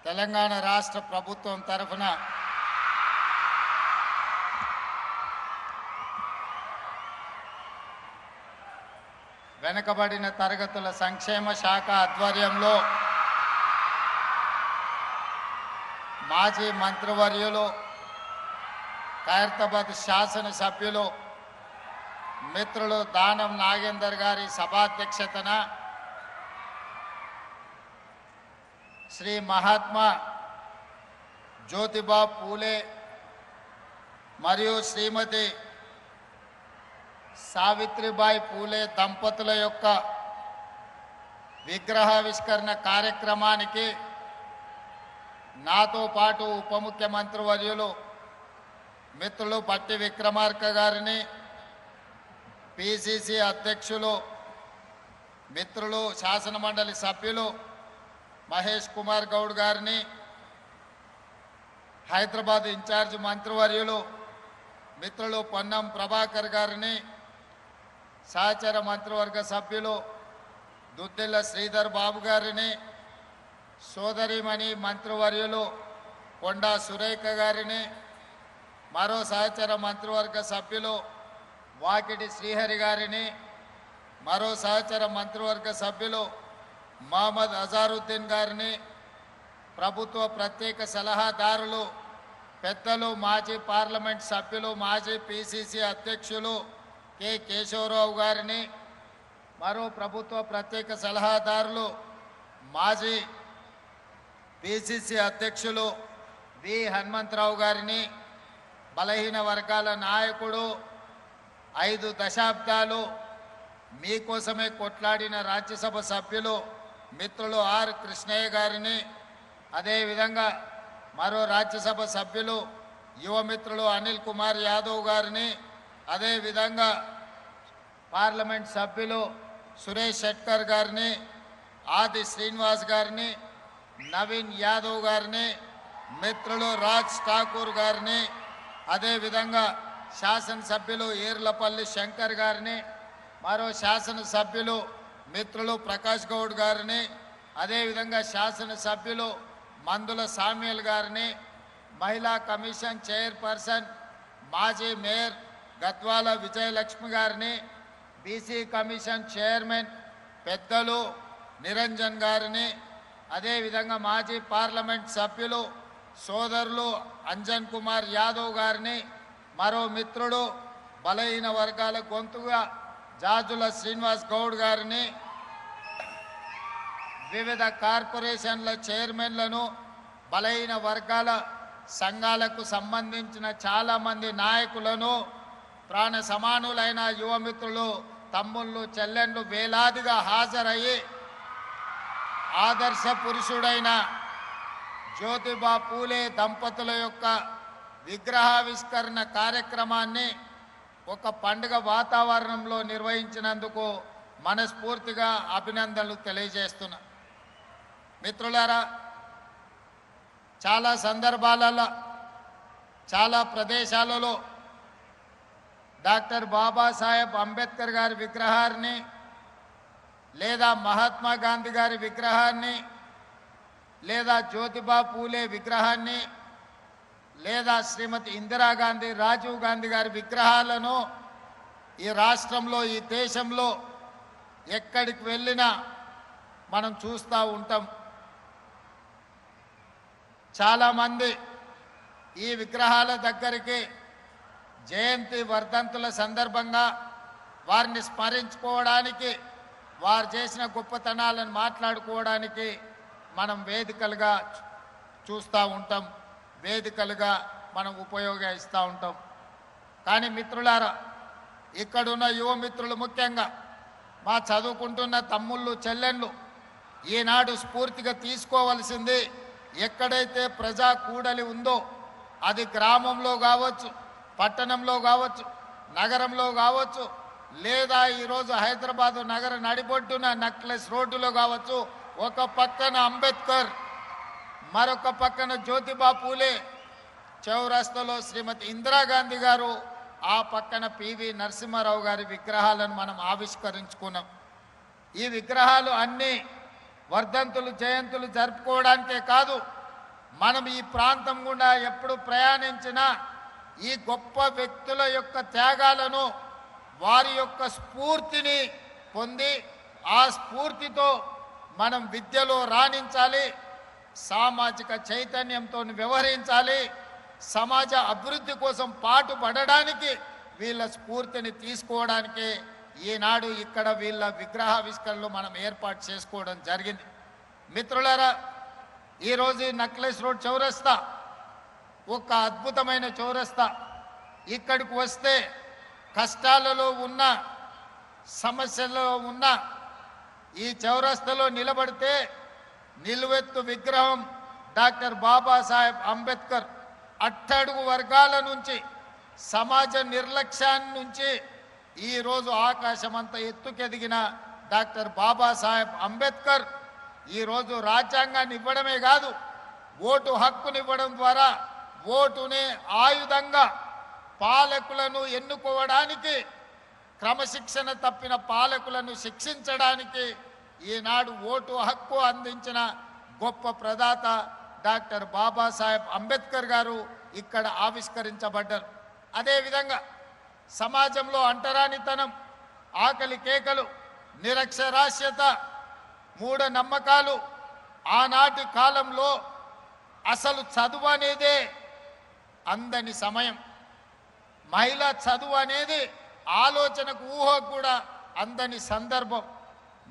తెలంగాణ రాష్ట్ర ప్రభుత్వం తరఫున వెనుకబడిన తరగతుల సంక్షేమ శాఖ ఆధ్వర్యంలో మాజీ మంత్రివర్యులు ఖైరతాబాద్ శాసనసభ్యులు మిత్రులు దానం నాగేందర్ గారి సభాధ్యక్షతన శ్రీ మహాత్మా జ్యోతిబా పూలే మరియు శ్రీమతి సావిత్రిబాయి పూలే దంపతుల యొక్క విగ్రహావిష్కరణ కార్యక్రమానికి నాతో పాటు ఉప ముఖ్యమంత్రి వర్యులు మిత్రులు పట్టి విక్రమార్క గారిని, పిసిసి అధ్యక్షులు మిత్రులు శాసనమండలి సభ్యులు మహేష్ కుమార్ గౌడ్ గారిని, హైదరాబాద్ ఇన్ఛార్జ్ మంత్రివర్యులు మిత్రులు పొన్నం ప్రభాకర్ గారిని, సహచర మంత్రివర్గ సభ్యులు దుద్దిల్ల శ్రీధర్ బాబు గారిని, సోదరిమణి మంత్రివర్యులు కొండా సురేఖ గారిని, మరో సహచర మంత్రివర్గ సభ్యులు వాకిటి శ్రీహరి గారిని, మరో సహచర మంత్రివర్గ సభ్యులు మహమ్మద్ అజారుద్దీన్ గారిని, ప్రభుత్వ ప్రత్యేక సలహాదారులు పెద్దలు మాజీ పార్లమెంట్ సభ్యులు మాజీ పిసిసి అధ్యక్షులు కె కేశవరావు గారిని, మరో ప్రభుత్వ ప్రత్యేక సలహాదారులు మాజీ పిసిసి అధ్యక్షులు వి హనుమంతరావు గారిని, బలహీన వర్గాల నాయకుడు 5 దశాబ్దాలు మీకోసమే కొట్లాడిన రాజ్యసభ సభ్యులు మిత్రులు ఆర్ కృష్ణయ్య గారిని, అదేవిధంగా మరో రాజ్యసభ సభ్యులు యువమిత్రులు అనిల్ కుమార్ యాదవ్ గారిని, అదేవిధంగా పార్లమెంట్ సభ్యులు సురేష్ షెట్కర్ గారిని, ఆది శ్రీనివాస్ గారిని, నవీన్ యాదవ్ గారిని, మిత్రులు రాజ్ ఠాకూర్ గారిని, అదేవిధంగా శాసనసభ్యులు ఈర్లపల్లి శంకర్ గారిని, మరో శాసనసభ్యులు మిత్రులు ప్రకాష్ గౌడ్ గారిని, అదేవిధంగా శాసనసభ్యులు మందుల సామ్యుల్ గారిని, మహిళా కమిషన్ చైర్పర్సన్ మాజీ మేయర్ గద్వాల విజయలక్ష్మి గారిని, బీసీ కమిషన్ చైర్మన్ పెద్దలు నిరంజన్ గారిని, అదేవిధంగా మాజీ పార్లమెంట్ సభ్యులు సోదరులు అంజన్ కుమార్ యాదవ్ గారిని, మరో మిత్రుడు బలహీన వర్గాల గొంతుగా జాజుల శ్రీనివాస్ గౌడ్ గారిని, వివిధ కార్పొరేషన్ల చైర్మన్లను, బలహీన వర్గాల సంఘాలకు సంబంధించిన చాలామంది నాయకులను, ప్రాణ సమానులైన యువమిత్రులు తమ్ముళ్ళు చెల్లెండ్లు వేలాదిగా హాజరయ్యి ఆదర్శ పురుషుడైన జ్యోతిబా పూలే దంపతుల యొక్క విగ్రహావిష్కరణ కార్యక్రమాన్ని ఒక పండుగ వాతావరణంలో నిర్వహించినందుకు మనస్ఫూర్తిగా అభినందనలు తెలియజేస్తున్నా. మిత్రులారా, చాలా సందర్భాలలో చాలా ప్రదేశాలలో డాక్టర్ బాబాసాహెబ్ అంబేద్కర్ గారి విగ్రహాన్ని లేదా మహాత్మా గాంధీ గారి విగ్రహాన్ని లేదా జ్యోతిబా పూలే విగ్రహాన్ని లేదా శ్రీమతి ఇందిరాగాంధీ రాజీవ్ గాంధీ గారి విగ్రహాలను ఈ రాష్ట్రంలో ఈ దేశంలో ఎక్కడికి వెళ్ళినా మనం చూస్తూ ఉంటాం. చాలామంది ఈ విగ్రహాల దగ్గరికి జయంతి వర్ధంతుల సందర్భంగా వారిని స్మరించుకోవడానికి, వారు చేసిన గొప్పతనాలను మాట్లాడుకోవడానికి మనం వేదికలుగా చూస్తూ ఉంటాం, వేదికలుగా మనం ఉపయోగిస్తూ ఉంటాం. కానీ మిత్రులారా, ఇక్కడున్న యువ మిత్రులు ముఖ్యంగా మా చదువుకుంటున్న తమ్ముళ్ళు చెల్లెళ్ళు ఈనాడు స్ఫూర్తిగా తీసుకోవలసింది, ఎక్కడైతే ప్రజా కూడలి ఉందో అది గ్రామంలో కావచ్చు, పట్టణంలో కావచ్చు, నగరంలో కావచ్చు, లేదా ఈరోజు హైదరాబాదు నగర నడిబొడ్డున నక్లెస్ రోడ్డులో కావచ్చు, ఒక పక్కన అంబేద్కర్ మరొక పక్కన జ్యోతిబా పూలే, చౌరస్తాలో శ్రీమతి ఇందిరాగాంధీ గారు, ఆ పక్కన పివి నరసింహారావు గారి విగ్రహాలను మనం ఆవిష్కరించుకున్నాం. ఈ విగ్రహాలు అన్నీ వర్ధంతులు జయంతులు జరుపుకోవడానికే కాదు, మనం ఈ ప్రాంతం గుండా ఎప్పుడు ప్రయాణించినా ఈ గొప్ప వ్యక్తుల యొక్క త్యాగాలను వారి యొక్క స్ఫూర్తిని పొంది ఆ స్ఫూర్తితో మనం విద్యలో రాణించాలి, సామాజిక చైతన్యంతో వ్యవహరించాలి, సమాజ అభివృద్ధి కోసం పాటుపడడానికి వీళ్ళ స్ఫూర్తిని తీసుకోవడానికి ఈనాడు ఇక్కడ వీళ్ళ విగ్రహావిష్కరణలు మనం ఏర్పాటు చేసుకోవడం జరిగింది. మిత్రులారా, ఈరోజు నక్లెస్ రోడ్ చౌరస్తా ఒక అద్భుతమైన చౌరస్తా. ఇక్కడికి వస్తే కష్టాలలో ఉన్న, సమస్యలలో ఉన్న ఈ చౌరస్తాలో నిలబడితే నిలువెత్తు విగ్రహం డాక్టర్ బాబాసాహెబ్ అంబేద్కర్ అట్టడుగు వర్గాల నుంచి, సమాజ నిర్లక్ష్యాన్ని నుంచి ఈరోజు ఆకాశమంత ఎత్తుకెదిగిన డాక్టర్ బాబాసాహెబ్ అంబేద్కర్ ఈరోజు రాజ్యాంగాన్ని ఇవ్వడమే కాదు, ఓటు హక్కునివ్వడం ద్వారా ఓటునే ఆయుధంగా పాలకులను ఎన్నుకోవడానికి, క్రమశిక్షణ తప్పిన పాలకులను శిక్షించడానికి ఈనాడు ఓటు హక్కు అందించిన గొప్ప ప్రదాత డాక్టర్ బాబాసాహెబ్ అంబేద్కర్ గారు ఇక్కడ ఆవిష్కరించబడ్డారు. అదేవిధంగా సమాజంలో అంటరానితనం, ఆకలి కేకలు, నిరక్షరాస్యత, మూఢనమ్మకాలు, ఆనాటి కాలంలో అసలు చదువు అనేదే అందని సమయం, మహిళా చదువు అనేది ఆలోచనకు ఊహకు కూడా అందని సందర్భం.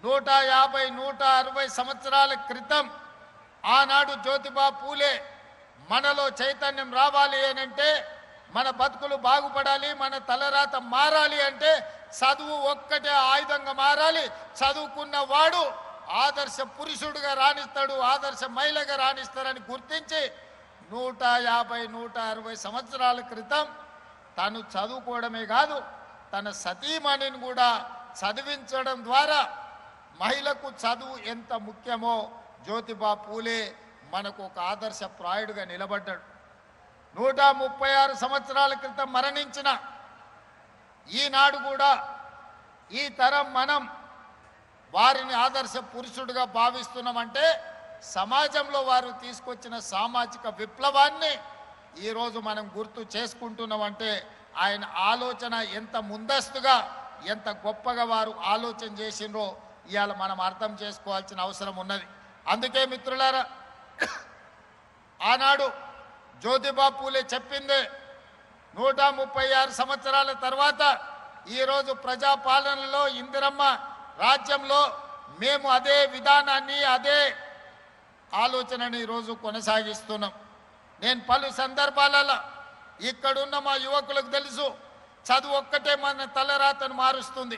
150-160 సంవత్సరాల క్రితం ఆనాడు జ్యోతిబా పూలే మనలో చైతన్యం రావాలి అనంటే, మన బతుకులు బాగుపడాలి, మన తలరాత మారాలి అంటే చదువు ఒక్కటే ఆయుధంగా మారాలి. చదువుకున్న వాడు ఆదర్శ పురుషుడుగా రాణిస్తాడు, ఆదర్శ మహిళగా రాణిస్తారని గుర్తించి 150-160 సంవత్సరాల క్రితం తను చదువుకోవడమే కాదు, తన సతీమణిని కూడా చదివించడం ద్వారా మహిళకు చదువు ఎంత ముఖ్యమో జ్యోతిబా పూలే మనకు ఒక ఆదర్శ ప్రాయుడుగా నిలబడ్డాడు. 136 సంవత్సరాల క్రితం మరణించిన ఈనాడు కూడా ఈ తరం మనం వారిని ఆదర్శ పురుషుడిగా భావిస్తున్నామంటే సమాజంలో వారు తీసుకొచ్చిన సామాజిక విప్లవాన్ని ఈరోజు మనం గుర్తు చేసుకుంటున్నామంటే ఆయన ఆలోచన ఎంత ముందస్తుగా, ఎంత గొప్పగా వారు ఆలోచన చేసిండ్రో ఇవాళ మనం అర్థం చేసుకోవాల్సిన అవసరం ఉన్నది. అందుకే మిత్రులారా, ఆనాడు జ్యోతిబా పూలే చెప్పిందే 136 సంవత్సరాల తర్వాత ఈరోజు ప్రజాపాలనలో, ఇందిరమ్మ రాజ్యంలో మేము అదే విధానాన్ని, అదే ఆలోచనని ఈరోజు కొనసాగిస్తున్నాం. నేను పలు సందర్భాలలో ఇక్కడున్న మా యువకులకు తెలుసు, చదువు ఒక్కటే మన తలరాతను మారుస్తుంది,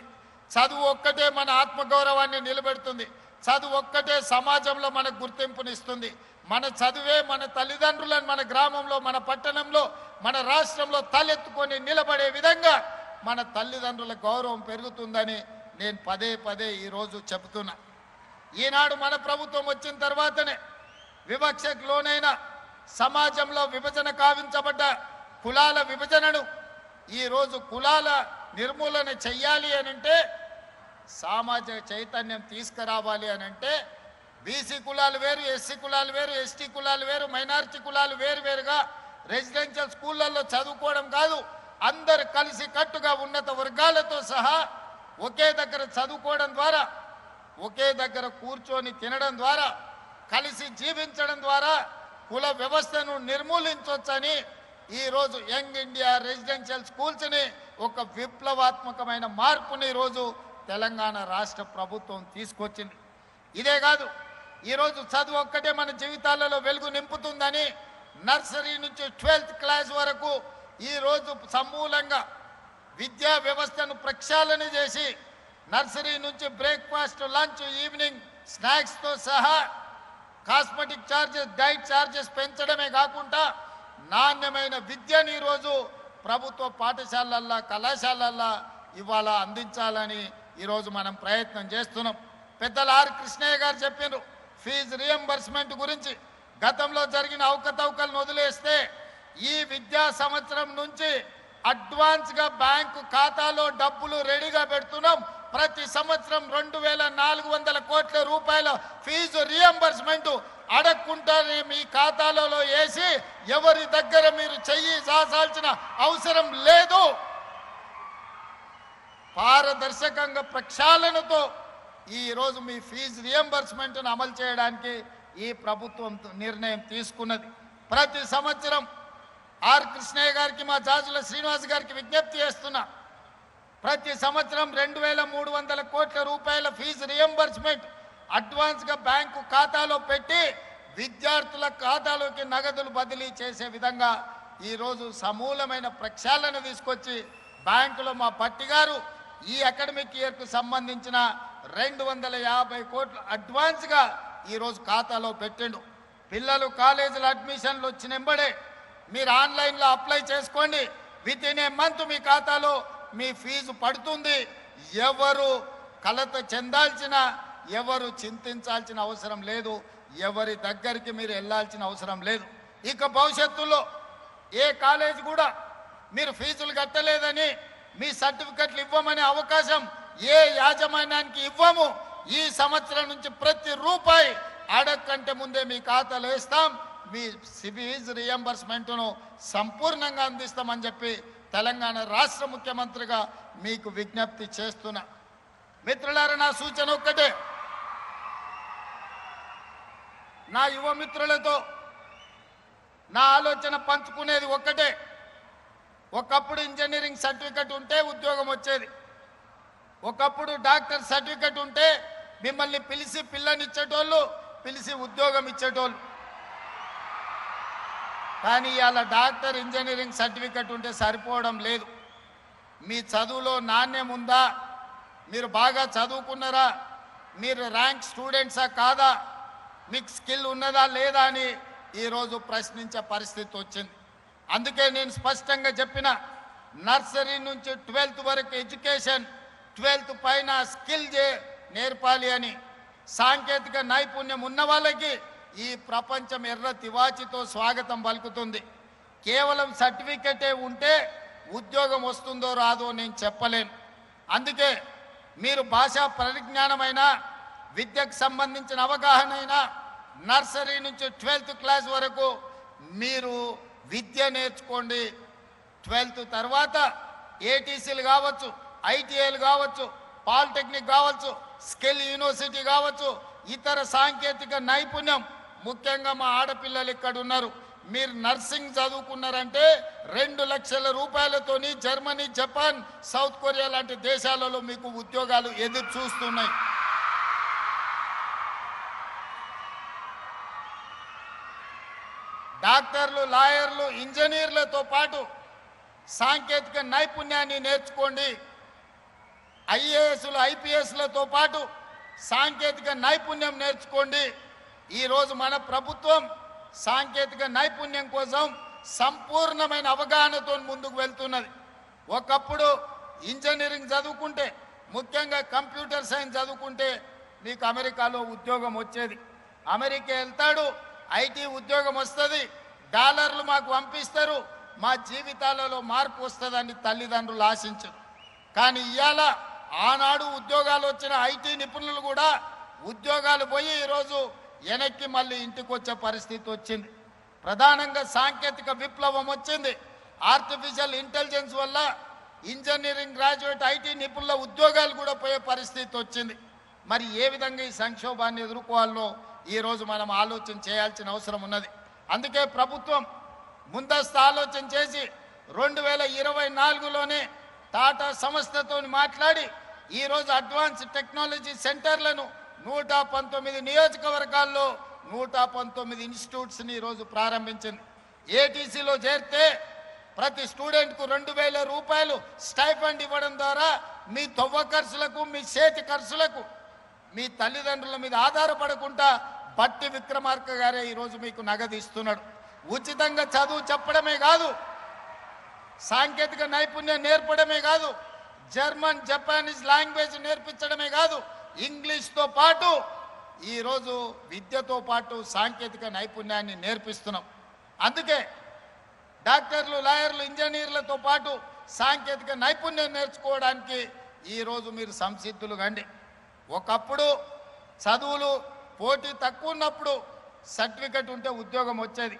చదువు ఒక్కటే మన ఆత్మగౌరవాన్ని నిలబెడుతుంది, చదువు ఒక్కటే సమాజంలో మనకు గుర్తింపునిస్తుంది. మన చదువే మన తల్లిదండ్రులను మన గ్రామంలో, మన పట్టణంలో, మన రాష్ట్రంలో తలెత్తుకొని నిలబడే విధంగా మన తల్లిదండ్రుల గౌరవం పెరుగుతుందని నేను పదే పదే ఈరోజు చెబుతున్నా. ఈనాడు మన ప్రభుత్వం వచ్చిన తర్వాతనే వివక్షకు లోనైన, సమాజంలో విభజన కావించబడ్డ కులాల విభజనను ఈరోజు కులాల నిర్మూలన చెయ్యాలి అనంటే, సామాజిక చైతన్యం తీసుకురావాలి అనంటే బీసీ కులాలు వేరు, ఎస్సీ కులాలు వేరు, ఎస్టీ కులాలు వేరు, మైనారిటీ కులాలు వేరువేరుగా రెసిడెన్షియల్ స్కూళ్ళల్లో చదువుకోవడం కాదు, అందరు కలిసి కట్టుగా ఉన్నత వర్గాలతో సహా ఒకే దగ్గర చదువుకోవడం ద్వారా, ఒకే దగ్గర కూర్చొని తినడం ద్వారా, కలిసి జీవించడం ద్వారా కుల వ్యవస్థను నిర్మూలించవచ్చని ఈరోజు యంగ్ ఇండియా రెసిడెన్షియల్ స్కూల్స్ని ఒక విప్లవాత్మకమైన మార్పుని ఈరోజు తెలంగాణ రాష్ట్ర ప్రభుత్వం తీసుకొచ్చింది. ఇదే కాదు, ఈరోజు చదువు ఒక్కటే మన జీవితాలలో వెలుగు నింపుతుందని నర్సరీ నుంచి 12th క్లాస్ వరకు ఈరోజు సమూలంగా విద్యా వ్యవస్థను ప్రక్షాళన చేసి, నర్సరీ నుంచి బ్రేక్ఫాస్ట్, లంచ్, ఈవినింగ్ స్నాక్స్తో సహా కాస్మెటిక్ ఛార్జెస్, డైట్ ఛార్జెస్ పెంచడమే కాకుండా నాణ్యమైన విద్యను ఈరోజు ప్రభుత్వ పాఠశాలల్లో, కళాశాలల్లో ఇవాళ అందించాలని ఈరోజు మనం ప్రయత్నం చేస్తున్నాం. పెద్దలు ఆర్ కృష్ణయ్య గారు చెప్పారు ఫీజు రియంబర్స్మెంట్ గురించి. గతంలో జరిగిన అవకతవకలను వదిలేస్తే ఈ విద్యా సంవత్సరం నుంచి అడ్వాన్స్గా బ్యాంకు ఖాతాలో డబ్బులు రెడీగా పెడుతున్నాం. ప్రతి సంవత్సరం 2,400 కోట్ల రూపాయల ఫీజు రియంబర్స్మెంట్ అడగకుండానే మీ ఖాతాలలో వేసి ఎవరి దగ్గర మీరు చెయ్యి చాచాల్సిన అవసరం లేదు. పారదర్శకంగా ప్రక్షాళనతో ఈరోజు మీ ఫీజు రియంబర్స్మెంట్ను అమలు చేయడానికి ఈ ప్రభుత్వం నిర్ణయం తీసుకున్నది. ప్రతి సంవత్సరం ఆర్ కృష్ణయ్య గారికి, మా జాజుల శ్రీనివాస్ గారికి విజ్ఞప్తి చేస్తున్నా, ప్రతి సంవత్సరం 2300 కోట్ల రూపాయల ఫీజు రియంబర్స్మెంట్ అడ్వాన్స్గా బ్యాంకు ఖాతాలో పెట్టి విద్యార్థుల ఖాతాలోకి నగదులు బదిలీ చేసే విధంగా ఈరోజు సమూలమైన ప్రక్షాళన తీసుకొచ్చి బ్యాంకులో మా పట్టి గారు ఈ అకాడమిక్ ఇయర్కు సంబంధించిన 250 కోట్లు అడ్వాన్స్గా ఈరోజు ఖాతాలో పెట్టిండు. పిల్లలు కాలేజీల అడ్మిషన్లు వచ్చినెంబడే మీరు ఆన్లైన్లో అప్లై చేసుకోండి. విత్ ఇన్ ఏ మంత్ మీ ఖాతాలో మీ ఫీజు పడుతుంది. ఎవరు కలత చెందాల్సిన, ఎవరు చింతించాల్సిన అవసరం లేదు. ఎవరి దగ్గరికి మీరు వెళ్ళాల్సిన అవసరం లేదు. ఇక భవిష్యత్తులో ఏ కాలేజీ కూడా మీరు ఫీజులు కట్టలేదని మీ సర్టిఫికెట్లు ఇవ్వమనే అవకాశం ఏ యాజమాన్యానికి ఇవ్వము. ఈ సంవత్సరం నుంచి ప్రతి రూపాయి అడగకంటే ముందే మీ ఖాతాలో వేస్తాం. మీ ఫీజు రియంబర్స్మెంట్ను సంపూర్ణంగా అందిస్తామని చెప్పి తెలంగాణ రాష్ట్ర ముఖ్యమంత్రిగా మీకు విజ్ఞప్తి చేస్తున్నా. మిత్రులారా, నా సూచన ఒక్కటే, నా యువ మిత్రులతో నా ఆలోచన పంచుకునేది ఒక్కటే. ఒకప్పుడు ఇంజనీరింగ్ సర్టిఫికెట్ ఉంటే ఉద్యోగం వచ్చేది. ఒకప్పుడు డాక్టర్ సర్టిఫికెట్ ఉంటే మిమ్మల్ని పిలిచి పిల్లనిచ్చేటోళ్ళు, పిలిచి ఉద్యోగం ఇచ్చేటోళ్ళు. కానీ ఇవాళ డాక్టర్, ఇంజనీరింగ్ సర్టిఫికెట్ ఉంటే సరిపోవడం లేదు. మీ చదువులో నాణ్యం ఉందా, మీరు బాగా చదువుకున్నారా, మీరు ర్యాంక్ స్టూడెంట్సా కాదా, మీకు స్కిల్ ఉన్నదా లేదా అని ఈరోజు ప్రశ్నించే పరిస్థితి వచ్చింది. అందుకే నేను స్పష్టంగా చెప్పిన, నర్సరీ నుంచి 12th వరకు ఎడ్యుకేషన్, 12th పైన స్కిల్ నేర్పాలి అని. సాంకేతిక నైపుణ్యం ఉన్న వాళ్ళకి ఈ ప్రపంచం ఎర్ర తివాచితో స్వాగతం పలుకుతుంది. కేవలం సర్టిఫికెటే ఉంటే ఉద్యోగం వస్తుందో రాదో నేను చెప్పలేను. అందుకే మీరు భాషా పరిజ్ఞానమైన, విద్యకు సంబంధించిన అవగాహన అయినా నర్సరీ నుంచి 12th క్లాస్ వరకు మీరు విద్య నేర్చుకోండి. 12th తర్వాత ఏటీసీలు కావచ్చు, ఐటీఐలు కావచ్చు, పాలిటెక్నిక్ కావచ్చు, స్కిల్ యూనివర్సిటీ కావచ్చు, ఇతర సాంకేతిక నైపుణ్యం, ముఖ్యంగా మా ఆడపిల్లలు ఇక్కడ ఉన్నారు, మీరు నర్సింగ్ చదువుకున్నారంటే 2 లక్షల రూపాయలతోని జర్మనీ, జపాన్, సౌత్ కొరియా లాంటి దేశాలలో మీకు ఉద్యోగాలు ఎదురు చూస్తున్నాయి. డాక్టర్లు, లాయర్లు, ఇంజనీర్లతో పాటు సాంకేతిక నైపుణ్యాన్ని నేర్చుకోండి. ఐఏఎస్లు, ఐపీఎస్లతో పాటు సాంకేతిక నైపుణ్యం నేర్చుకోండి. ఈరోజు మన ప్రభుత్వం సాంకేతిక నైపుణ్యం కోసం సంపూర్ణమైన అవగాహనతో ముందుకు వెళ్తున్నది. ఒకప్పుడు ఇంజనీరింగ్ చదువుకుంటే, ముఖ్యంగా కంప్యూటర్ సైన్స్ చదువుకుంటే మీకు అమెరికాలో ఉద్యోగం వచ్చేది. అమెరికా వెళ్తాడు, ఐటీ ఉద్యోగం వస్తుంది, డాలర్లు మాకు పంపిస్తారు, మా జీవితాలలో మార్పు వస్తుందని తల్లిదండ్రులు ఆశించరు. కానీ ఇవాళ ఆనాడు ఉద్యోగాలు వచ్చిన ఐటీ నిపుణులు కూడా ఉద్యోగాలు పోయి ఈరోజు వెనక్కి మళ్ళీ ఇంటికి వచ్చే పరిస్థితి వచ్చింది. ప్రధానంగా సాంకేతిక విప్లవం వచ్చింది. ఆర్టిఫిషియల్ ఇంటెలిజెన్స్ వల్ల ఇంజనీరింగ్ గ్రాడ్యుయేట్ ఐటీ నిపుణుల ఉద్యోగాలు కూడా పోయే పరిస్థితి వచ్చింది. మరి ఏ విధంగా ఈ సంక్షోభాన్ని ఎదుర్కోవాలో ఈరోజు మనం ఆలోచన చేయాల్సిన అవసరం ఉన్నది. అందుకే ప్రభుత్వం ముందస్తు ఆలోచన చేసి 2024లోనే టాటా సంస్థతో మాట్లాడి ఈరోజు అడ్వాన్స్ టెక్నాలజీ సెంటర్లను 119 నియోజకవర్గాల్లో 119 ఇన్స్టిట్యూట్స్ని ఈరోజు ప్రారంభించింది. ఏటీసీలో చేరితే ప్రతి స్టూడెంట్కు 2000 రూపాయలు స్టైఫండ్ ఇవ్వడం ద్వారా మీ తొవ్వ ఖర్చులకు, మీ చేతి ఖర్చులకు, మీ తల్లిదండ్రుల మీద ఆధారపడకుండా బట్టి విక్రమార్క గారే ఈరోజు మీకు నగదు ఇస్తున్నాడు. ఉచితంగా చదువు చెప్పడమే కాదు, సాంకేతిక నైపుణ్యం నేర్పడమే కాదు, జర్మన్, జపానీస్ లాంగ్వేజ్ నేర్పించడమే కాదు, ఇంగ్లీష్తో పాటు ఈరోజు విద్యతో పాటు సాంకేతిక నైపుణ్యాన్ని నేర్పిస్తున్నాం. అందుకే డాక్టర్లు, లాయర్లు, ఇంజనీర్లతో పాటు సాంకేతిక నైపుణ్యం నేర్చుకోవడానికి ఈరోజు మీరు సంసిద్ధులు కండి. ఒకప్పుడు చదువులు పోటీ తక్కువ ఉన్నప్పుడు సర్టిఫికెట్ ఉంటే ఉద్యోగం వచ్చేది.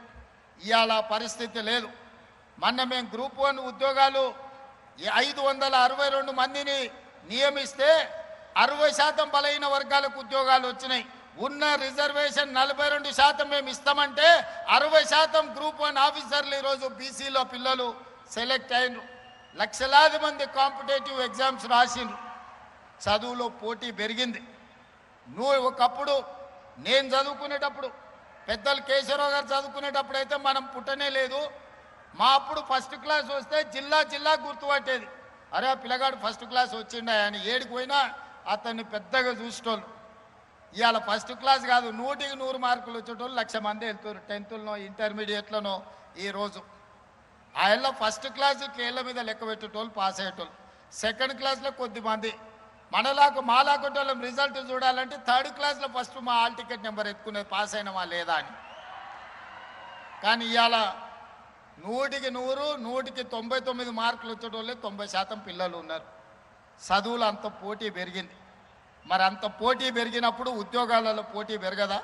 ఇవాళ పరిస్థితి లేదు. మొన్న మేము గ్రూప్ 1 ఉద్యోగాలు 562 మందిని నియమిస్తే 60% బలహీన వర్గాలకు ఉద్యోగాలు వచ్చినాయి. ఉన్న రిజర్వేషన్ 42% మేము ఇస్తామంటే 60% గ్రూప్ 1 ఆఫీసర్లు ఈరోజు బీసీలో పిల్లలు సెలెక్ట్ అయినరు. లక్షలాది మంది కాంపిటేటివ్ ఎగ్జామ్స్ రాసిండ్రు. చదువులో పోటీ పెరిగింది. ఒకప్పుడు నేను చదువుకునేటప్పుడు, పెద్దలు కేశవరావు గారు చదువుకునేటప్పుడు అయితే మనం పుట్టనే లేదు. మా అప్పుడు ఫస్ట్ క్లాస్ వస్తే జిల్లా జిల్లా గుర్తుపట్టేది. అరే ఆ పిల్లగాడు ఫస్ట్ క్లాస్ వచ్చిండా అని. ఏడికి పోయినా అతన్ని పెద్దగా చూసేటోళ్ళు. ఇవాళ ఫస్ట్ క్లాస్ కాదు, 100కి 100 మార్కులు వచ్చేటోళ్ళు 1,00,000 మంది వెళ్తారు. 10థ్లోనో ఇంటర్మీడియట్లోనో. ఈరోజు ఆయనలో ఫస్ట్ క్లాస్ కేళ్ళ మీద లెక్క పెట్టేటోళ్ళు పాస్ అయ్యేటోళ్ళు. సెకండ్ క్లాస్లో కొద్దిమంది. మాలాకొట్టోళ్ళం రిజల్ట్ చూడాలంటే థర్డ్ క్లాస్లో ఫస్ట్ మా హాల్ టికెట్ నెంబర్ ఎత్తుకునేది పాస్ అయినమా లేదా అని. కానీ ఇవాళ 100కి 100, 100కి 99 మార్కులు వచ్చేటోళ్ళే 90% పిల్లలు ఉన్నారు. చదువులు అంత పోటీ పెరిగింది. మరి అంత పోటీ పెరిగినప్పుడు ఉద్యోగాలలో పోటీ పెరగదా?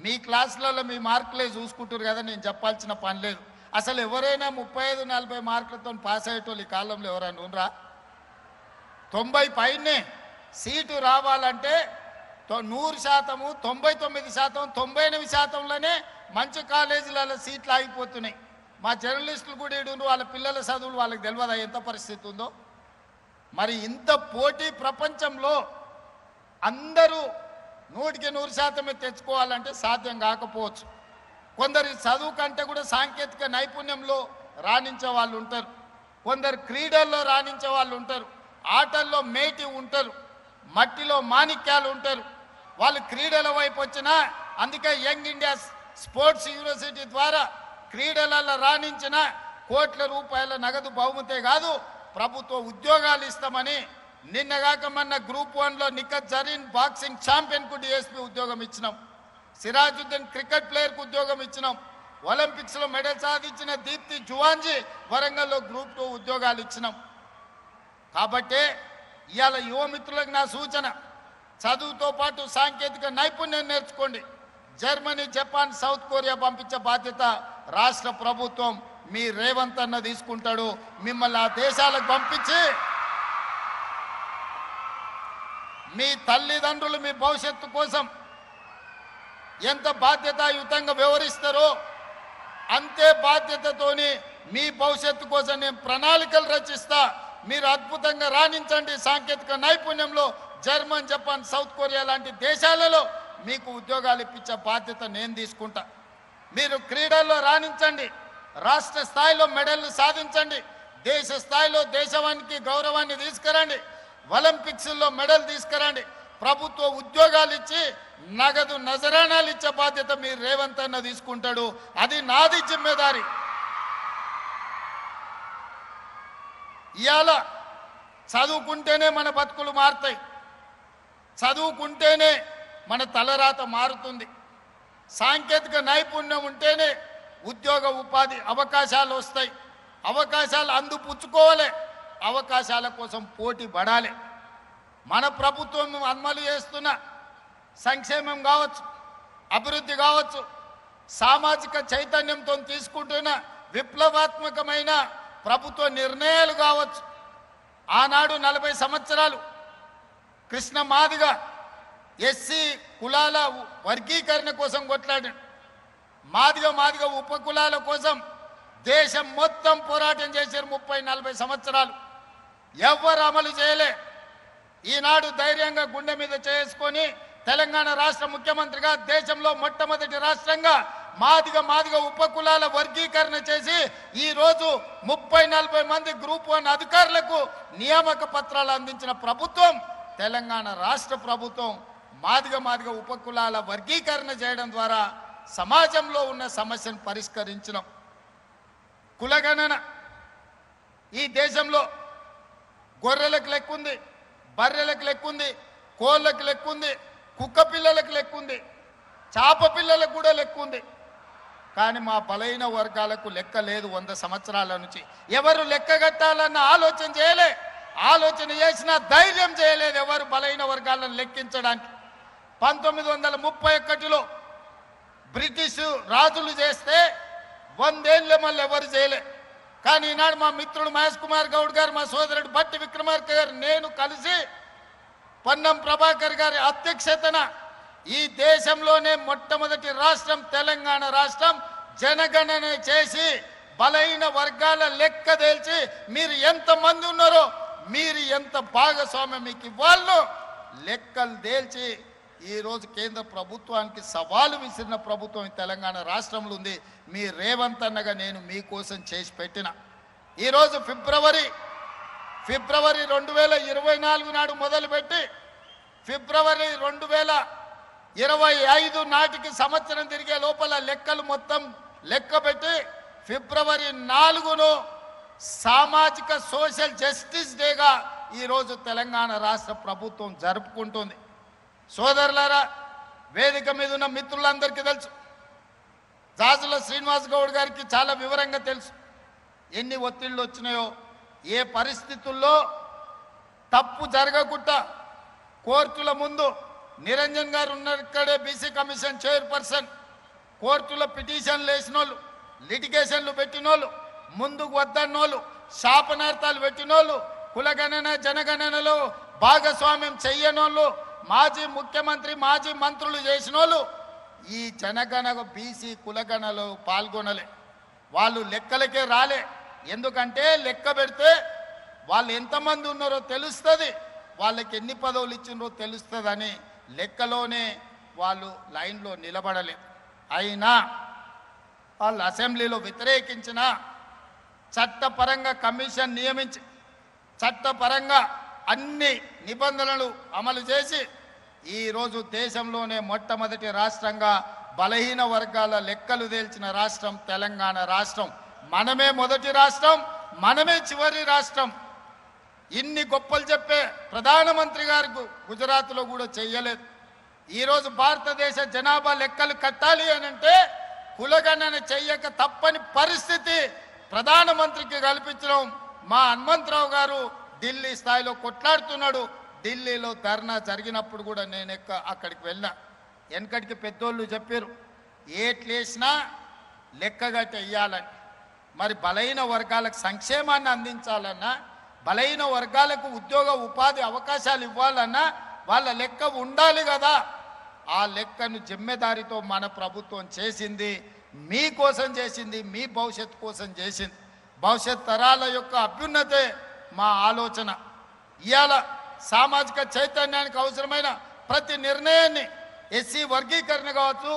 మీ క్లాసులలో మీ మార్కులే చూసుకుంటారు కదా, నేను చెప్పాల్సిన పని లేదు. అసలు ఎవరైనా 35-40 మార్కులతో పాస్ అయ్యేటోళ్ళు ఈ కాలంలో ఎవరైనా ఉండరా? 90 పైనే సీటు రావాలంటే 100%, 99%, 98%లోనే మంచి కాలేజీలలో సీట్లు ఆగిపోతున్నాయి. మా జర్నలిస్టులు కూడా ఇడు వాళ్ళ పిల్లల చదువులు వాళ్ళకి తెలియదా ఎంత పరిస్థితి ఉందో? మరి ఇంత పోటీ ప్రపంచంలో అందరూ 100కి 100% తెచ్చుకోవాలంటే సాధ్యం కాకపోవచ్చు. కొందరు చదువు కంటే కూడా సాంకేతిక నైపుణ్యంలో రాణించే వాళ్ళు ఉంటారు. కొందరు క్రీడల్లో రాణించే వాళ్ళు ఉంటారు. ఆటల్లో మేటి ఉంటారు. మట్టిలో మాణిక్యాలు ఉంటారు. వాళ్ళు క్రీడల వైపు వచ్చినా, అందుకే యంగ్ ఇండియా స్పోర్ట్స్ యూనివర్సిటీ ద్వారా క్రీడలలో రాణించిన కోట్ల రూపాయల నగదు బహుమతే కాదు, ప్రభుత్వ ఉద్యోగాలు ఇస్తామని నిన్నగాక మొన్న గ్రూప్ 1లో నిఖత్ జరీన్ బాక్సింగ్ ఛాంపియన్కు డిఎస్పీ ఉద్యోగం ఇచ్చినాం. సిరాజుద్దీన్ క్రికెట్ ప్లేయర్కు ఉద్యోగం ఇచ్చినాం. ఒలింపిక్స్లో మెడల్ సాధించిన దీప్తి జువాంజీ వరంగల్లో గ్రూప్ 2 ఉద్యోగాలు ఇచ్చినాం. కాబట్టి ఇవాళ యువమిత్రులకు నా సూచన, చదువుతో పాటు సాంకేతిక నైపుణ్యం నేర్చుకోండి. జర్మనీ, జపాన్, సౌత్ కొరియా పంపించే బాధ్యత రాష్ట్ర ప్రభుత్వం మీ రేవంత్ అన్న తీసుకుంటాడు. మిమ్మల్ని ఆ దేశాలకు పంపించి మీ తల్లిదండ్రులు మీ భవిష్యత్తు కోసం ఎంత బాధ్యతాయుతంగా వ్యవహరిస్తారో అంతే బాధ్యతతోని మీ భవిష్యత్తు కోసం నేను ప్రణాళికలు రచిస్తా. మీరు అద్భుతంగా రాణించండి. సాంకేతిక నైపుణ్యంలో జర్మన్, జపాన్, సౌత్ కొరియా లాంటి దేశాలలో మీకు ఉద్యోగాలు ఇప్పించే బాధ్యత నేను తీసుకుంటా. మీరు క్రీడల్లో రాణించండి. రాష్ట్ర స్థాయిలో మెడల్లు సాధించండి. దేశ స్థాయిలో దేశానికి గౌరవాన్ని తీసుకురండి. ఒలింపిక్స్లో మెడల్ తీసుకురండి. ప్రభుత్వ ఉద్యోగాలు ఇచ్చి నగదు నజరానాలు ఇచ్చే బాధ్యత మీరు రేవంత్ అన్న తీసుకుంటాడు. అది నాది జిమ్మేదారి. ఇవాళ చదువుకుంటేనే మన బతుకులు మారుతాయి. చదువుకుంటేనే మన తలరాత మారుతుంది. సాంకేతిక నైపుణ్యం ఉంటేనే ఉద్యోగ ఉపాధి అవకాశాలు వస్తాయి. అవకాశాలు అందిపుచ్చుకోవాలి. అవకాశాల కోసం పోటీ పడాలి. మన ప్రభుత్వం అమలు చేస్తున్న సంక్షేమం కావచ్చు, అభివృద్ధి కావచ్చు, సామాజిక చైతన్యంతో తీసుకుంటున్న విప్లవాత్మకమైన ప్రభుత్వ నిర్ణయాలు కావచ్చు. ఆనాడు 40 సంవత్సరాలు కృష్ణ మాదిగ ఎస్సీ కులాల వర్గీకరణ కోసం కొట్లాడాడు. మాదిగ ఉపకులాల కోసం దేశం మొత్తం పోరాటం చేశారు. 30-40 సంవత్సరాలు ఎవ్వరు అమలు చేయలే. ఈనాడు ధైర్యంగా గుండె మీద చేసుకొని తెలంగాణ రాష్ట్ర ముఖ్యమంత్రిగా దేశంలో మొట్టమొదటి రాష్ట్రంగా మాదిగ ఉపకులాల వర్గీకరణ చేసి ఈరోజు 30-40 మంది గ్రూప్ 1 అధికారులకు నియామక పత్రాలు అందించిన ప్రభుత్వం తెలంగాణ రాష్ట్ర ప్రభుత్వం. మాదిగ ఉపకులాల వర్గీకరణ చేయడం ద్వారా సమాజంలో ఉన్న సమస్యను పరిష్కరించడం. కులగణన ఈ దేశంలో గొర్రెలకు లెక్కుంది, బర్రెలకు లెక్కుంది, కోళ్ళకు లెక్కుంది, కుక్క పిల్లలకు లెక్కుంది, చాప పిల్లలకు కూడా లెక్కుంది. కానీ మా బలైన వర్గాలకు లెక్క లేదు. 100 సంవత్సరాల నుంచి ఎవరు లెక్క కట్టాలన్న ఆలోచన చేయలే. ఆలోచన చేసిన ధైర్యం చేయలేదు ఎవరు బలైన వర్గాలను లెక్కించడానికి. 1931లో బ్రిటిష్ రాజులు చేస్తే 100 ఏళ్ళు మళ్ళీ ఎవరు చేయలే. కానీ ఈనాడు మా మిత్రుడు మహేష్ కుమార్ గౌడ్ గారు, మా సోదరుడు భట్టి విక్రమార్క గారు, నేను కలిసి పొన్నం ప్రభాకర్ గారి అధ్యక్షతన ఈ దేశంలోనే మొట్టమొదటి రాష్ట్రం తెలంగాణ రాష్ట్రం జనగణన చేసి బలైన వర్గాల లెక్క తేల్చి మీరు ఎంతమంది ఉన్నారో, మీరు ఎంత భాగస్వామ్యం మీకు ఇవ్వాలో లెక్కలు తేల్చి ఈరోజు కేంద్ర ప్రభుత్వానికి సవాలు విసిరిన ప్రభుత్వం ఈ తెలంగాణ రాష్ట్రంలో ఉంది. మీ రేవంత్ అన్నగా నేను మీకోసం చేసి పెట్టిన ఈరోజు ఫిబ్రవరి 2024 నాడు మొదలుపెట్టి ఫిబ్రవరి 2025 నాటికి సంవత్సరం తిరిగే లోపల లెక్కలు మొత్తం లెక్క పెట్టి ఫిబ్రవరి 4ను సామాజిక సోషల్ జస్టిస్ డేగా ఈరోజు తెలంగాణ రాష్ట్ర ప్రభుత్వం జరుపుకుంటుంది. సోదరులారా, వేదిక మీద ఉన్న మిత్రులందరికీ తెలుసు, జాజుల శ్రీనివాస్ గౌడ్ గారికి చాలా వివరంగా తెలుసు ఎన్ని ఒత్తిళ్ళు వచ్చినాయో, ఏ పరిస్థితుల్లో తప్పు జరగకుండా కోర్టుల ముందు నిరంజన్ గారు ఉన్నారు, ఇక్కడే బీసీ కమిషన్ చైర్పర్సన్, కోర్టులో పిటిషన్లు వేసినోళ్ళు, లిటిగేషన్లు పెట్టినోళ్ళు, ముందుకు వద్దన్నోళ్ళు, శాపనార్థాలు పెట్టినోళ్ళు, కులగణన జనగణనలో భాగస్వామ్యం చెయ్యనోళ్ళు, మాజీ ముఖ్యమంత్రి మాజీ మంత్రులు చేసినోళ్ళు ఈ జనగణ బీసీ కులగణలో పాల్గొనలే. వాళ్ళు లెక్కలకే రాలే. ఎందుకంటే లెక్క పెడితే వాళ్ళు ఎంతమంది ఉన్నారో తెలుస్తుంది, వాళ్ళకి ఎన్ని పదవులు ఇచ్చినారో తెలుస్తుందని లెక్కలోనే వాళ్ళు లైన్లో నిలబడలేదు. అయినా వాళ్ళు అసెంబ్లీలో వ్యతిరేకించిన చట్టపరంగా కమిషన్ నియమించి చట్టపరంగా అన్ని నిబంధనలు అమలు చేసి ఈరోజు దేశంలోనే మొట్టమొదటి రాష్ట్రంగా బలహీన వర్గాల లెక్కలు తేల్చిన రాష్ట్రం తెలంగాణ రాష్ట్రం. మనమే మొదటి రాష్ట్రం, మనమే చివరి రాష్ట్రం. ఇన్ని గొప్పలు చెప్పే ప్రధానమంత్రి గారు గుజరాత్లో కూడా చెయ్యలేదు. ఈరోజు భారతదేశ జనాభా లెక్కలు కట్టాలి అని అంటే కులగణన చెయ్యక తప్పని పరిస్థితి ప్రధానమంత్రికి కల్పించడం. మా హనుమంతరావు గారు ఢిల్లీ స్థాయిలో కొట్లాడుతున్నాడు. ఢిల్లీలో ధర్నా జరిగినప్పుడు కూడా నేను అక్కడికి వెళ్ళినా. వెనకటికి పెద్దోళ్ళు చెప్పారు ఏట్లేసినా లెక్కగట్టి వెయ్యాలని. మరి బలహీన వర్గాలకు సంక్షేమాన్ని అందించాలన్నా, బలహీన వర్గాలకు ఉద్యోగ ఉపాధి అవకాశాలు ఇవ్వాలన్నా వాళ్ళ లెక్క ఉండాలి కదా. ఆ లెక్కను జిమ్మెదారితో మన ప్రభుత్వం చేసింది, మీకోసం చేసింది, మీ భవిష్యత్తు కోసం చేసింది. భవిష్యత్ తరాల యొక్క అభ్యున్నతే మా ఆలోచన. ఇవాళ సామాజిక చైతన్యానికి అవసరమైన ప్రతి నిర్ణయాన్ని ఎస్సీ వర్గీకరణ కావచ్చు,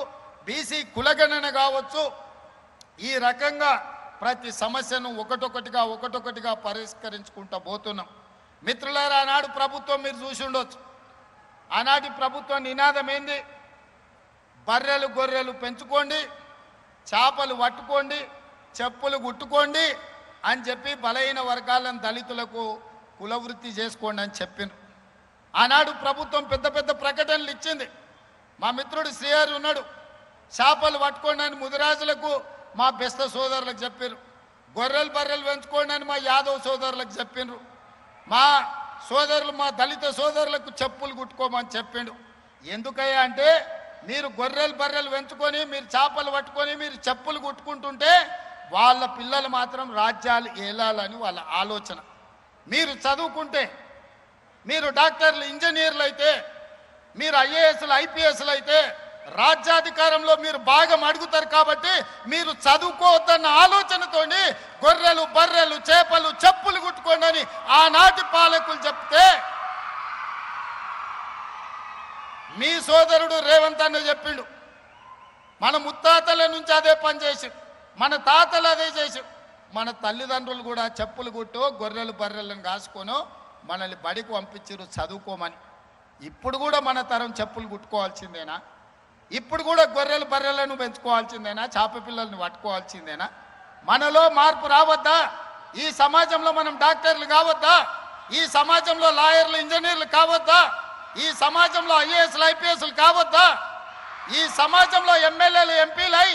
బీసీ కులగణన కావచ్చు, ఈ రకంగా ప్రతి సమస్యను ఒకటొకటిగా పరిష్కరించుకుంటూ పోతున్నాం. మిత్రులారా, ఆనాడు ప్రభుత్వం మీరు చూసి ఉండొచ్చు. ఆనాటి ప్రభుత్వం నినాదం ఏంది? బర్రెలు గొర్రెలు పెంచుకోండి, చేపలు పట్టుకోండి, చెప్పులు గుట్టుకోండి అని చెప్పి బలహీన వర్గాలను దళితులకు కులవృత్తి చేసుకోండి అని చెప్పింది. ఆనాడు ప్రభుత్వం పెద్ద పెద్ద ప్రకటనలు ఇచ్చింది. మా మిత్రుడు శ్రీహరి ఉన్నాడు, చేపలు పట్టుకోండి అని ముదిరాజులకు మా బెస్త సోదరులకు చెప్పారు. గొర్రెలు బర్రెలు పెంచుకోండి అని మా యాదవ్ సోదరులకు చెప్పిండ్రు. మా సోదరులు మా దళిత సోదరులకు చెప్పులు కుట్టుకోమని చెప్పిండు. ఎందుకయ్యా అంటే మీరు గొర్రెలు బర్రెలు పెంచుకొని, మీరు చేపలు పట్టుకొని, మీరు చెప్పులు కుట్టుకుంటుంటే వాళ్ళ పిల్లలు మాత్రం రాజ్యాలు ఏలాలని వాళ్ళ ఆలోచన. మీరు చదువుకుంటే, మీరు డాక్టర్లు ఇంజనీర్లు అయితే, మీరు ఐఏఎస్లు ఐపీఎస్లు అయితే రాజ్యాధికారంలో మీరు భాగం అడుగుతారు. కాబట్టి మీరు చదువుకోవద్దన్న ఆలోచనతోని గొర్రెలు బర్రెలు చేపలు చెప్పులు కుట్టుకోండి అని ఆనాటి పాలకులు చెప్తే మీ సోదరుడు రేవంత్ అన్న చెప్పిండు. మన ముత్తాతల నుంచి అదే పని చేసి, మన తాతలు అదే చేసి, మన తల్లిదండ్రులు కూడా చెప్పులు కుట్టో గొర్రెలు బర్రెలను కాసుకోనో మనల్ని బడికి పంపించారు చదువుకోమని. ఇప్పుడు కూడా మన తరం చెప్పులు కుట్టుకోవాల్సిందేనా? ఇప్పుడు కూడా గొర్రెలు బర్రెలను పెంచుకోవాల్సిందేనా? చేప పిల్లల్ని పట్టుకోవాల్సిందేనా? మనలో మార్పు రావద్దా? ఈ సమాజంలో మనం డాక్టర్లు కావద్దా? ఈ సమాజంలో లాయర్లు ఇంజనీర్లు కావద్దా? ఈ సమాజంలో ఐఏఎస్లు ఐపీఎస్లు కావద్దా? ఈ సమాజంలో ఎమ్మెల్యేలు ఎంపీలై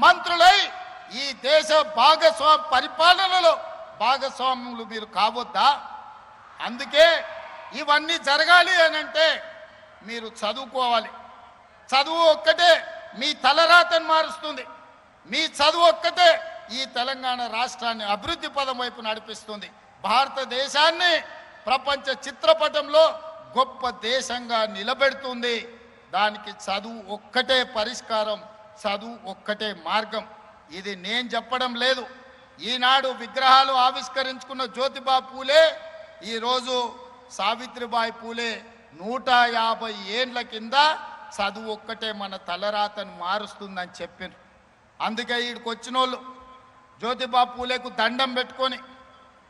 మంత్రులై ఈ దేశ పరిపాలనలో భాగస్వాములు మీరు కావద్దా? అందుకే ఇవన్నీ జరగాలి అని అంటే మీరు చదువుకోవాలి. చదువు ఒక్కటే మీ తలరాతను మారుస్తుంది. మీ చదువు ఒక్కటే ఈ తెలంగాణ రాష్ట్రాన్ని అభివృద్ధి పదం వైపు నడిపిస్తుంది. భారతదేశాన్ని ప్రపంచ చిత్రపటంలో గొప్ప దేశంగా నిలబెడుతుంది. దానికి చదువు ఒక్కటే పరిష్కారం, చదువు ఒక్కటే మార్గం. ఇది నేను చెప్పడం లేదు. ఈనాడు విగ్రహాలు ఆవిష్కరించుకున్న జ్యోతిబా పూలే ఈరోజు సావిత్రిబాయి పూలే 150 ఏండ్ల కింద చదువు ఒక్కటే మన తలరాతను మారుస్తుందని చెప్పారు. అందుకే ఈడికి వచ్చిన వాళ్ళు జ్యోతిబా పూలేకు దండం పెట్టుకొని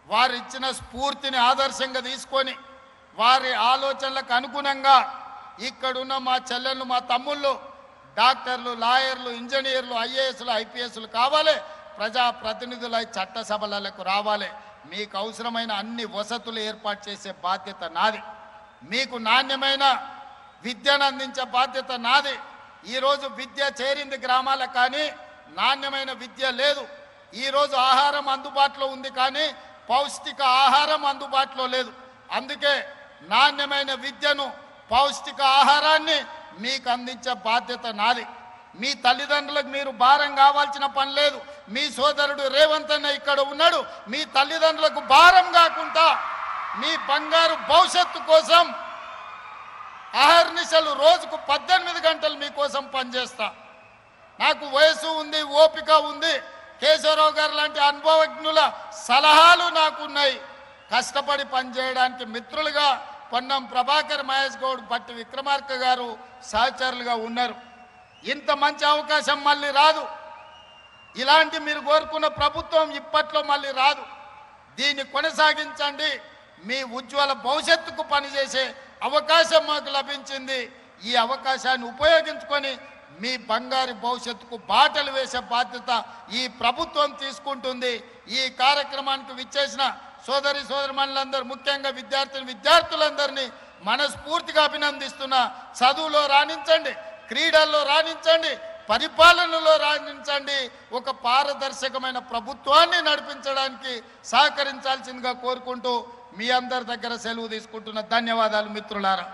వారు ఇచ్చిన స్ఫూర్తిని ఆదర్శంగా తీసుకొని వారి ఆలోచనలకు అనుగుణంగా ఇక్కడున్న మా చెల్లెళ్ళు మా తమ్ముళ్ళు డాక్టర్లు, లాయర్లు, ఇంజనీర్లు, ఐఏఎస్లు, ఐపీఎస్లు కావాలి, ప్రజాప్రతినిధులై చట్టసభలకు రావాలి. మీకు అవసరమైన అన్ని వసతులు ఏర్పాటు చేసే బాధ్యత నాది. మీకు నాణ్యమైన విద్యను అందించే బాధ్యత నాది. ఈరోజు విద్య చేరింది గ్రామాలకు, కానీ నాణ్యమైన విద్య లేదు. ఈరోజు ఆహారం అందుబాటులో ఉంది, కానీ పౌష్టిక ఆహారం అందుబాటులో లేదు. అందుకే నాణ్యమైన విద్యను, పౌష్టిక ఆహారాన్ని మీకు అందించే బాధ్యత నాది. మీ తల్లిదండ్రులకు మీరు భారం కావాల్సిన పని లేదు. మీ సోదరుడు రేవంత్ అన్న ఇక్కడ ఉన్నాడు. మీ తల్లిదండ్రులకు భారం కాకుండా మీ బంగారు భవిష్యత్తు కోసం అహర్నిశలు రోజుకు 18 గంటలు మీకోసం పనిచేస్తా. నాకు వయసు ఉంది, ఓపిక ఉంది. కేశవరావు గారు లాంటి అనుభవజ్ఞుల సలహాలు నాకున్నాయి. కష్టపడి పనిచేయడానికి మిత్రులుగా పొన్నం ప్రభాకర్, మహేష్ గౌడ్, బట్టి విక్రమార్క గారు సహచరులుగా ఉన్నారు. ఇంత మంచి అవకాశం మళ్ళీ రాదు. ఇలాంటి మీరు కోరుకున్న ప్రభుత్వం ఇప్పట్లో మళ్ళీ రాదు. దీన్ని కొనసాగించండి. మీ ఉజ్వల భవిష్యత్తుకు పనిచేసే అవకాశం మాకు లభించింది. ఈ అవకాశాన్ని ఉపయోగించుకొని మీ బంగారు భవిష్యత్తుకు బాటలు వేసే బాధ్యత ఈ ప్రభుత్వం తీసుకుంటుంది. ఈ కార్యక్రమానికి విచ్చేసిన సోదరిమణులందరూ, ముఖ్యంగా విద్యార్థులందరినీ మనస్ఫూర్తిగా అభినందిస్తున్నా. చదువులో రాణించండి, క్రీడల్లో రాణించండి, పరిపాలనలో రాణించండి. ఒక పారదర్శకమైన ప్రభుత్వాన్ని నడిపించడానికి సహకరించాల్సిందిగా కోరుకుంటూ మీ అందరి దగ్గర సెలవు తీసుకుంటున్న. ధన్యవాదాలు మిత్రులారా.